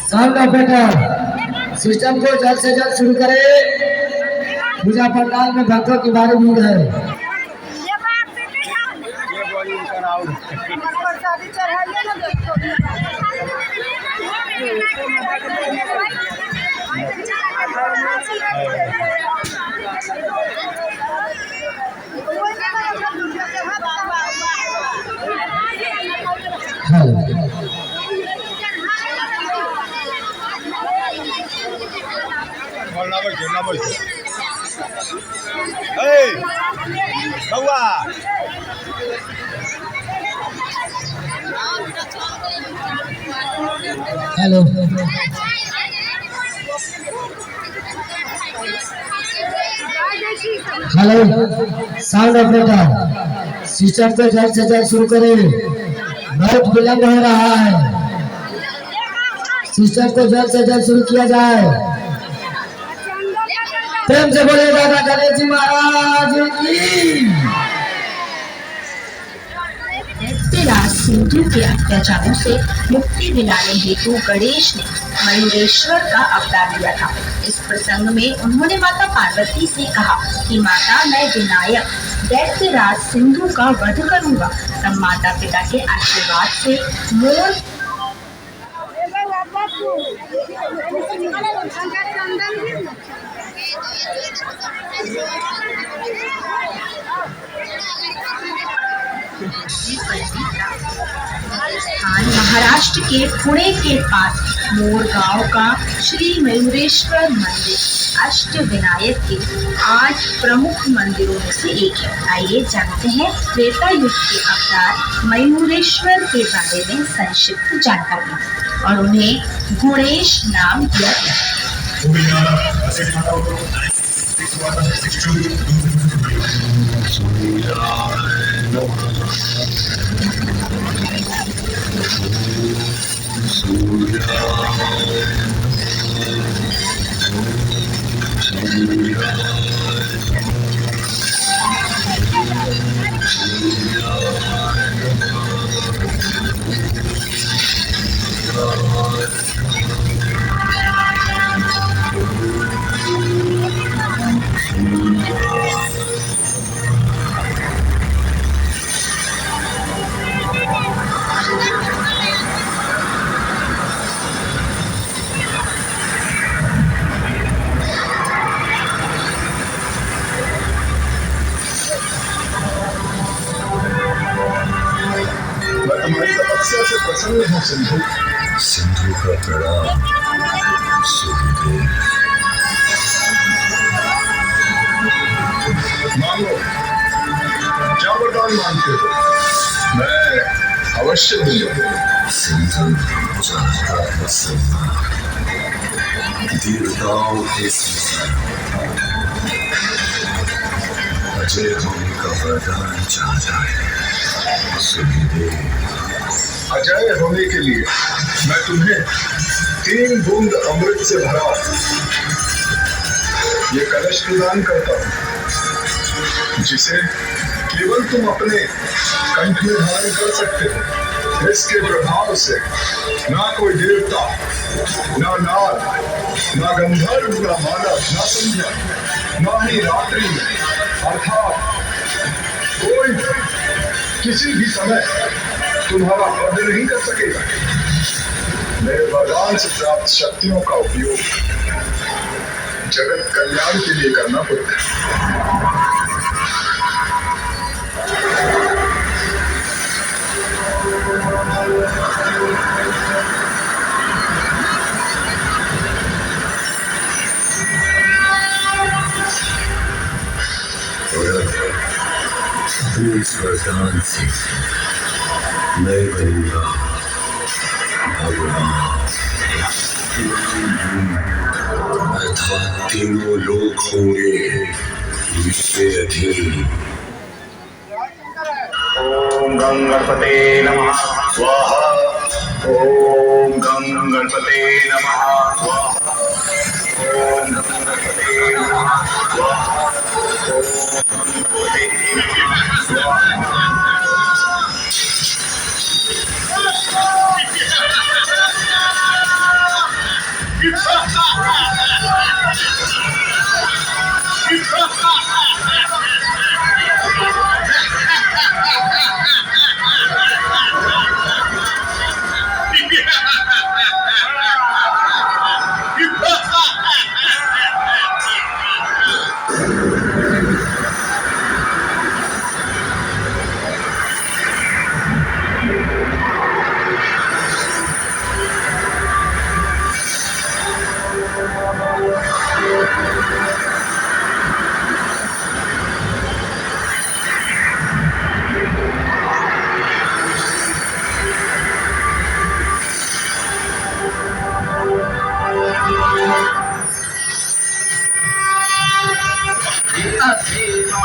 Sound operator system को जल्द से जल्द शुरू करें। पूजा पंडाल में भक्तों की भारी भीड़ है। Hello hello sound operator system को जल्द से जल्द शुरू करें। बहुत विलंब हो रहा है। सिस्टम को जल्द से जल्द शुरू किया जाए। प्रेम से बोले दादा गणेश जी महाराज की। दैत्यराज सिंधु के अत्याचारों से मुक्ति दिलाने हेतु गणेश ने मयूरेश्वर का अवतार लिया था। इस प्रसंग में उन्होंने माता पार्वती से कहा कि माता, मैं विनायक दैत्यराज सिंधु का वध करूंगा। तब माता पिता के आशीर्वाद से मोर राजस्थान महाराष्ट्र के पुणे के पास मोर गांव का श्री मयूरेश्वर मंदिर अष्ट विनायक के 8 प्रमुख मंदिरों में से एक है। आइए जानते हैं त्रेता युग के अवतार मयूरेश्वर के बारे में संक्षिप्त जानकारी और उन्हें गुणेश नाम दिया गया। से प्रसन्न हो सिंधु। सिंधु का प्रणाम सूर्यदेव। मांगो, क्या वरदान मांगते हो? मैं अवश्य दूंगा। सिंधु चाहता है सम्मान, देवताओं के समान अजय होने का वरदान चाहता है सूर्यदेव। अजय होने के लिए मैं तुम्हें 3 बूंद अमृत से भरा ये कलश प्रदान करता हूं, जिसे केवल तुम अपने कंठ में धारण कर सकते हो। इसके प्रभाव से ना कोई देवता, ना नाग, ना गंधर्व, ना मानव, ना संध्या, ना ही रात्रि में अर्थात कोई किसी भी समय तुम्हारा वध नहीं कर सकेगा। मेरे वरदान से प्राप्त शक्तियों का उपयोग जगत कल्याण के लिए करना पड़ता है। इस वरदान से मैं बनूंगा भगवान, अर्थात तीनों लोग होंगे मेरे अधीन। ओम गं गणपते नमः स्वाहा। ओम गं गणपते नमः स्वाहा। ओम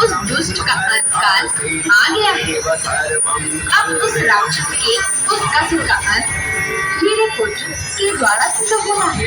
उस दुष्ट का अंतकाल आ गया है। अब उस राक्षस के उस कष्ट का अंत मेरे पुत्र के द्वारा सिद्ध होना है।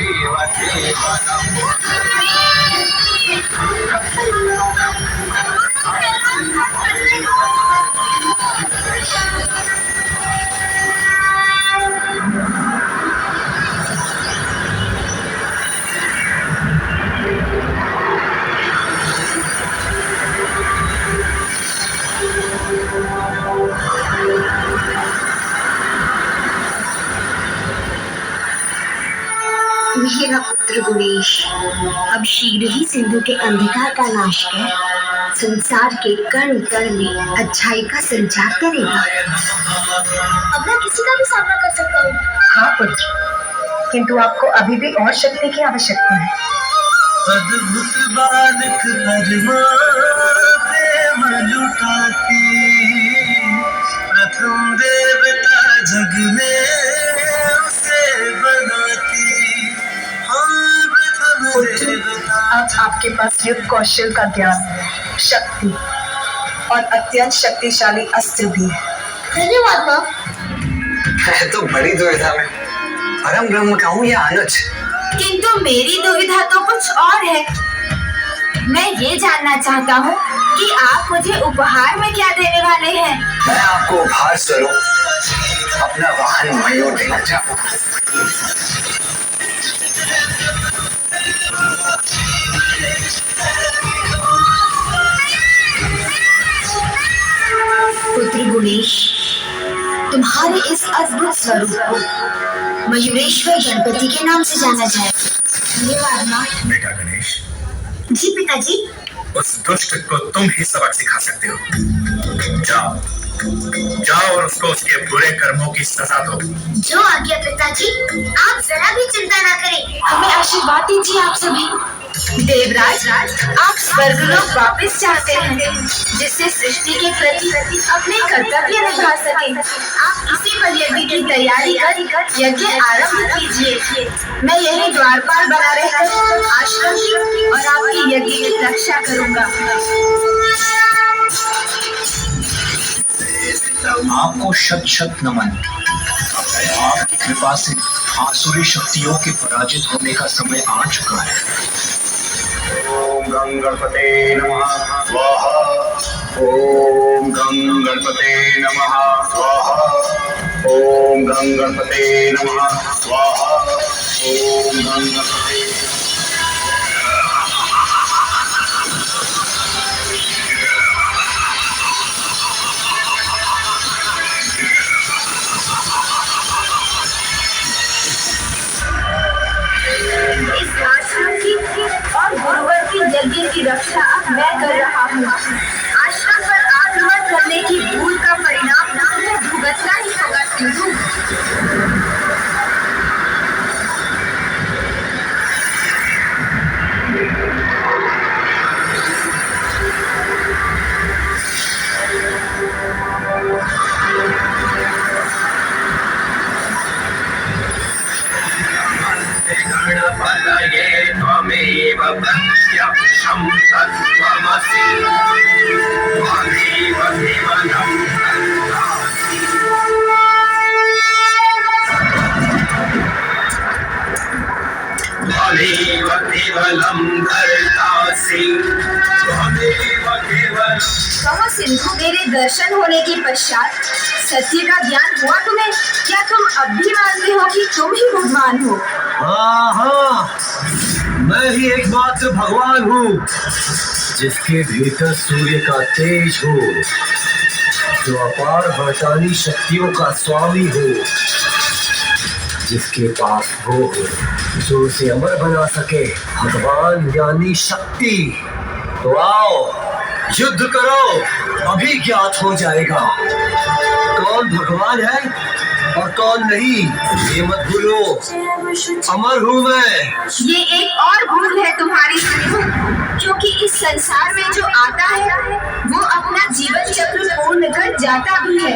मेरा पुत्र गुणेश अब शीघ्र ही सिंधु के अंधकार का नाश कर संसार के कण कण में अच्छाई का संचार करेगा। अब मैं किसी का भी सामना कर सकता हूँ। हाँ पुत्र, किंतु आपको अभी भी और शक्ति की आवश्यकता है। अद्भुत बालक प्रेम लुटाती, प्रथम देवता जग में उसे बनाती। पुत्र, अब आपके पास युद्ध कौशल का ज्ञान, शक्ति और अत्यंत शक्तिशाली अस्त्र भी है। धन्यवाद माँ। मैं तो बड़ी दुविधा में, परम ब्रह्म का हूँ या अनुज। किंतु मेरी दुविधा तो कुछ और है। मैं ये जानना चाहता हूँ कि आप मुझे उपहार में क्या देने वाले हैं। मैं आपको उपहार स्वरूप अपना वाहन मयूर देना चाहूँगा। पुत्र गुणेश, तुम्हारे इस अद्भुत स्वरूप को मयूरेश्वर गणपति के नाम से जाना जाए। धन्यवाद माँ। बेटा गणेश, जी पिताजी। उस दुष्ट को तुम ही सबक सिखा सकते हो। जाओ जाओ और उसको उसके बुरे कर्मों की सजा दो। जो आज्ञा पिताजी। आप जरा भी चिंता ना करें, हमें आशीर्वाद दीजिए आप सभी। देवराज, आप स्वर्गलोक वापस चाहते हैं, जिससे सृष्टि के प्रति अपने कर्तव्य निभा सकें। आप इसी पर यज्ञ की तैयारी कर यज्ञ आरंभ कीजिए। मैं यही द्वारपाल बना रहकर आश्रम की और आपकी यज्ञ की रक्षा करूंगा। आपको शत शत नमन। आपकी कृपा से आसुरी शक्तियों के पराजित होने का समय आ चुका है। ओम गं गणपते नमः स्वाहा। ओम गं गणपते नमः स्वाहा। ओम गं गणपते नमः स्वाहा। ओम गं गणपते। इस आश्रम की और गुरुवर की यज्ञ की रक्षा अब मैं कर रहा हूँ। आश्रम पर आक्रमण करने की भूल का परिणाम तुम्हें भुगतना ही होगा सिंधु। गणपतये त्वमेव प्रत्यक्षं तत्त्वमसि। त्वमेव केवलं त्वमेव केवलं कर्तासि। त्वमेव केवलं। कहो सिंधु, मेरे दर्शन होने के पश्चात सत्य का ज्ञान हुआ तुम्हें? क्या तुम अब भी मानते हो कि तुम ही भगवान हो? हाँ, ही एकमात्र भगवान हूँ जिसके भीतर सूर्य का तेज हो, जो अपार वरदानी शक्तियों का स्वामी हो, जिसके पास वो हो जो उसे अमर बना सके, भगवान यानी शक्ति। तो आओ युद्ध करो, अभी ज्ञात हो जाएगा कौन भगवान है और कौन नहीं। ये मत भूलो, अमर हूँ मैं। ये एक और भूल है तुम्हारी सिंधु, क्योंकि इस संसार में जो आता है वो अपना जीवन चक्र पूर्ण कर जाता भी है,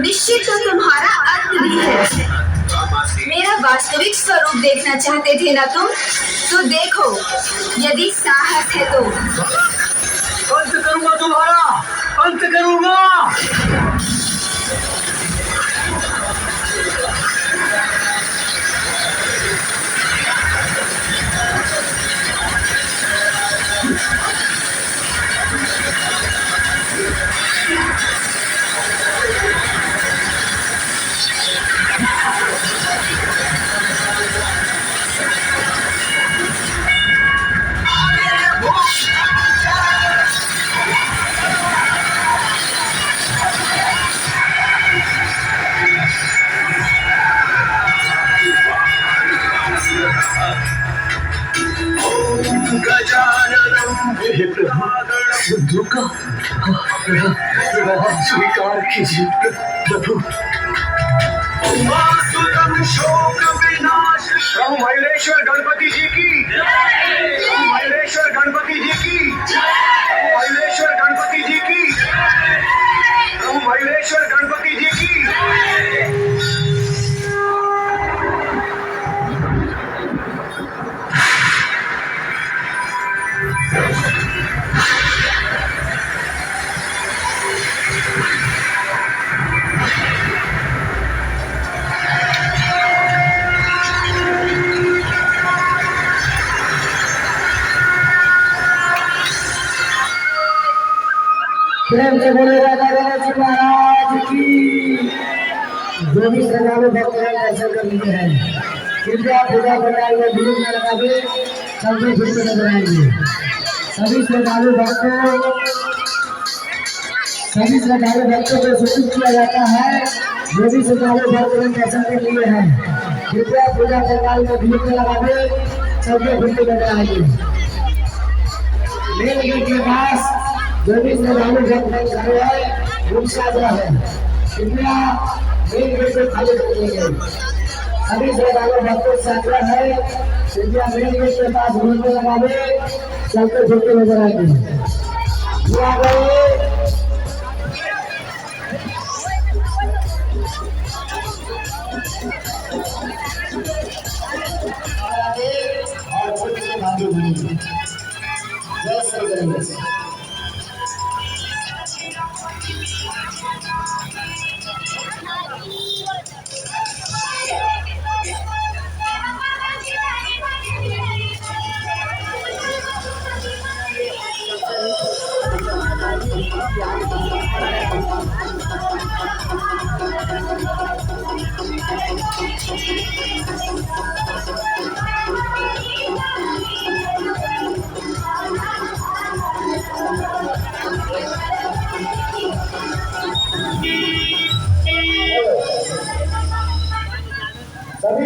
निश्चित तो तुम्हारा अंत भी है। मेरा वास्तविक स्वरूप देखना चाहते थे ना तुम, तो देखो, यदि साहस है तो अंत करूंगा तुम्हारा, अंत करूंगा। सिंधु का स्वीकार कीजिए प्रभु। शोक विनाश। महेश्वर गणपति जी की, महेश्वर गणपति जी की, महेश्वर गणपति जी की, महेश्वर गणपति जी की। प्रेम से बोले राजा गणेश महाराज की। जो भी श्रद्धालु भक्त हैं दर्शन कर लिए हैं, कृपया पूजा पंडाल में भीड़ न लगावे, चलते फिरते नजर आएंगे। सभी श्रद्धालु भक्तों को सूचित किया जाता है, जो भी श्रद्धालु भक्त हैं दर्शन कर लिए हैं, कृपया पूजा पंडाल में भीड़ न लगावे, चलते फिरते नजर आएंगे। मेन गेट के पास जो भी श्रद्धालु भक्त खड़े हैं उनसे आग्रह है, कृपया मेन गेट को खाली कर दीजिए। सभी श्रद्धालु भक्तों से आग्रह है, कृपया मेन गेट के पास भीड़ न लगावे, चलते फिरते नजर आएंगे। जय श्री गणेश। सभी